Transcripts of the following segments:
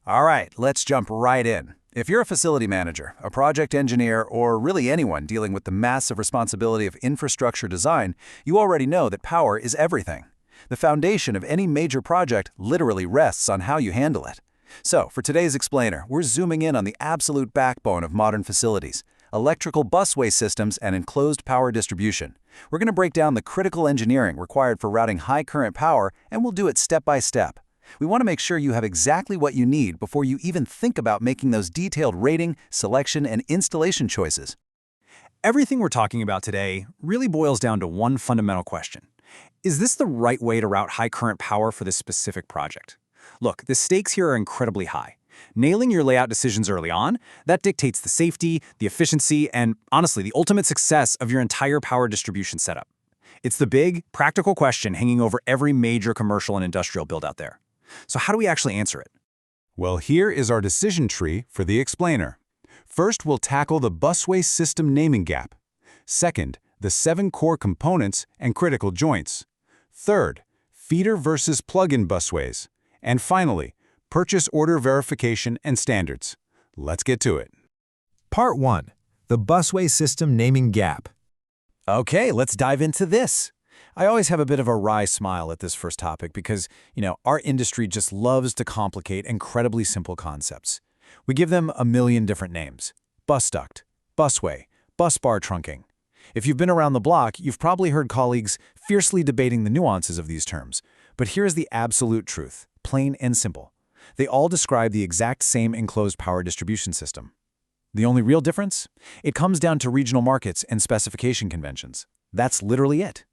All right, let's jump right in. If you're a facility manager, a project engineer, or really anyone dealing with the massive responsibility of infrastructure design, you already know that power is everything. The foundation of any major project literally rests on how you handle it. So, for today's explainer, we're zooming in on the absolute backbone of modern facilities: electrical busway systems and enclosed power distribution. We're going to break down the critical engineering required for routing high current power, and we'll do it step by step. We want to make sure you have exactly what you need before you even think about making those detailed rating, selection, and installation choices. Everything we're talking about today really boils down to one fundamental question. Is this the right way to route high current power for this specific project? Look, the stakes here are incredibly high. Nailing your layout decisions early on, that dictates the safety, the efficiency, and honestly, the ultimate success of your entire power distribution setup. It's the big, practical question hanging over every major commercial and industrial build out there. So how do we actually answer it? Well, here is our decision tree for the explainer. First, we'll tackle the busway system naming gap. Second, the 7 core components and critical joints. Third, feeder versus plug-in busways. And finally, purchase order verification and standards. Let's get to it. Part 1. The busway system naming gap. Okay, let's dive into this. I always have a bit of a wry smile at this first topic because, our industry just loves to complicate incredibly simple concepts. We give them a million different names: bus duct, busway, busbar trunking. If you've been around the block, you've probably heard colleagues fiercely debating the nuances of these terms. But here's the absolute truth, plain and simple. They all describe the exact same enclosed power distribution system. The only real difference? It comes down to regional markets and specification conventions. That's literally it.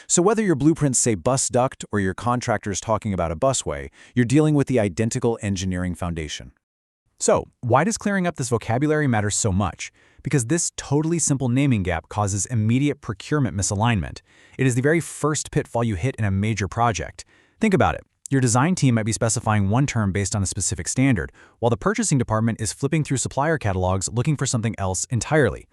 So whether your blueprints say bus duct or your contractor's talking about a busway, you're dealing with the identical engineering foundation. So, why does clearing up this vocabulary matter so much? Because this totally simple naming gap causes immediate procurement misalignment. It is the very first pitfall you hit in a major project. Think about it. Your design team might be specifying one term based on a specific standard, while the purchasing department is flipping through supplier catalogs looking for something else entirely.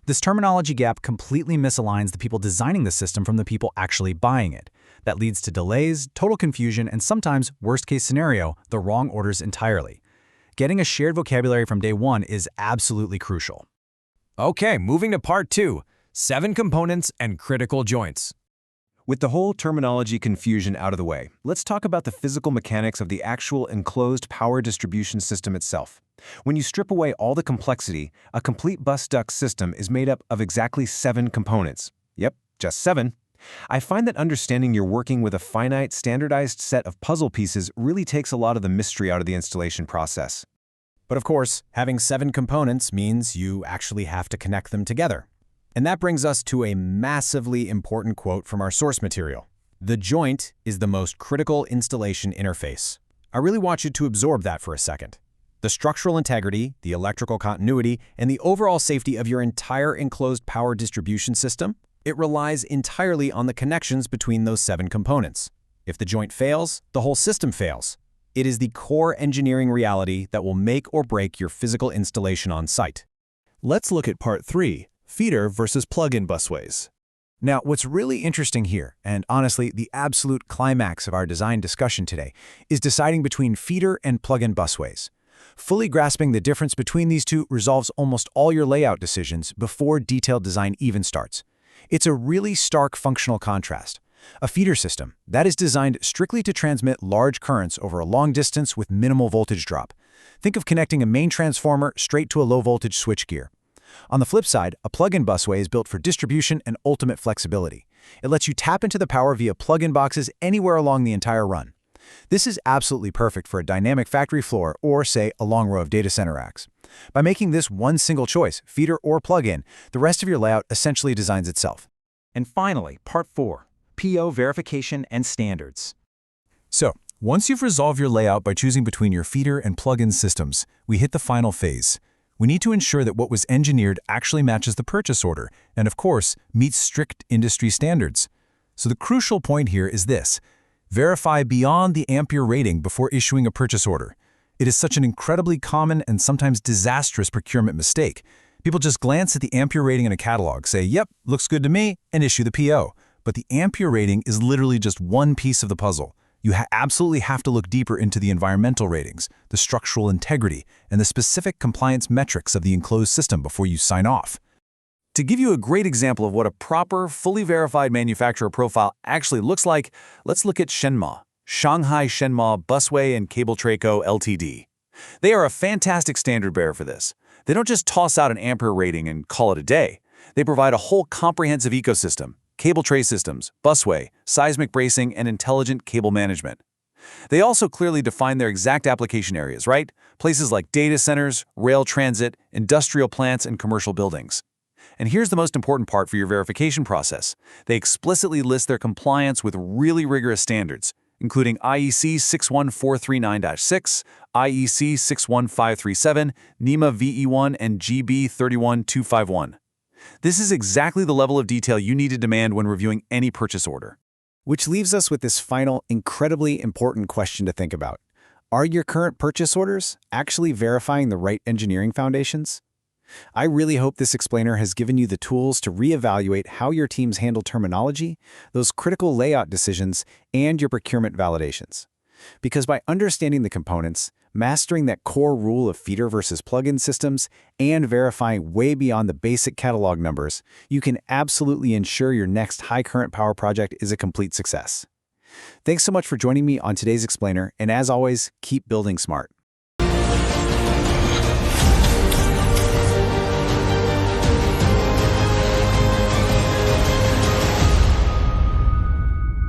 This terminology gap completely misaligns the people designing the system from the people actually buying it. That leads to delays, total confusion, and sometimes, worst-case scenario, the wrong orders entirely. Getting a shared vocabulary from day one is absolutely crucial. Okay, moving to part 2, 7 components and critical joints. With the whole terminology confusion out of the way, let's talk about the physical mechanics of the actual enclosed power distribution system itself. When you strip away all the complexity, a complete bus duct system is made up of exactly 7 components. Yep, just 7. I find that understanding you're working with a finite, standardized set of puzzle pieces really takes a lot of the mystery out of the installation process. But of course, having 7 components means you actually have to connect them together. And that brings us to a massively important quote from our source material. The joint is the most critical installation interface. I really want you to absorb that for a second. The structural integrity, the electrical continuity, and the overall safety of your entire enclosed power distribution system, it relies entirely on the connections between those 7 components. If the joint fails, the whole system fails. It is the core engineering reality that will make or break your physical installation on site. Let's look at Part 3, feeder versus plug-in busways. Now, what's really interesting here, and honestly the absolute climax of our design discussion today, is deciding between feeder and plug-in busways. Fully grasping the difference between these two resolves almost all your layout decisions before detailed design even starts. It's a really stark functional contrast. A feeder system, that is designed strictly to transmit large currents over a long distance with minimal voltage drop. Think of connecting a main transformer straight to a low-voltage switchgear. On the flip side, a plug-in busway is built for distribution and ultimate flexibility. It lets you tap into the power via plug-in boxes anywhere along the entire run. This is absolutely perfect for a dynamic factory floor or, say, a long row of data center racks. By making this one single choice, feeder or plug-in, the rest of your layout essentially designs itself. And finally, Part 4, PO verification and standards. So, once you've resolved your layout by choosing between your feeder and plug-in systems, we hit the final phase. We need to ensure that what was engineered actually matches the purchase order and, of course, meets strict industry standards. So the crucial point here is this: verify beyond the ampere rating before issuing a purchase order. It is such an incredibly common and sometimes disastrous procurement mistake. People just glance at the ampere rating in a catalog, say, yep, looks good to me, and issue the PO. But the ampere rating is literally just one piece of the puzzle. You absolutely have to look deeper into the environmental ratings, the structural integrity, and the specific compliance metrics of the enclosed system before you sign off. To give you a great example of what a proper, fully verified manufacturer profile actually looks like, let's look at Shenma, Shanghai Shenma Busway and Cable Tray Co. Ltd. They are a fantastic standard bearer for this. They don't just toss out an ampere rating and call it a day. They provide a whole comprehensive ecosystem: cable tray systems, busway, seismic bracing, and intelligent cable management. They also clearly define their exact application areas, right? Places like data centers, rail transit, industrial plants, and commercial buildings. And here's the most important part for your verification process. They explicitly list their compliance with really rigorous standards, including IEC 61439-6, IEC 61537, NEMA VE1, and GB 31251. This is exactly the level of detail you need to demand when reviewing any purchase order. Which leaves us with this final, incredibly important question to think about. Are your current purchase orders actually verifying the right engineering foundations? I really hope this explainer has given you the tools to reevaluate how your teams handle terminology, those critical layout decisions, and your procurement validations. Because by understanding the components, mastering that core rule of feeder versus plug-in systems, and verifying way beyond the basic catalog numbers, you can absolutely ensure your next high-current power project is a complete success. Thanks so much for joining me on today's explainer, and as always, keep building smart.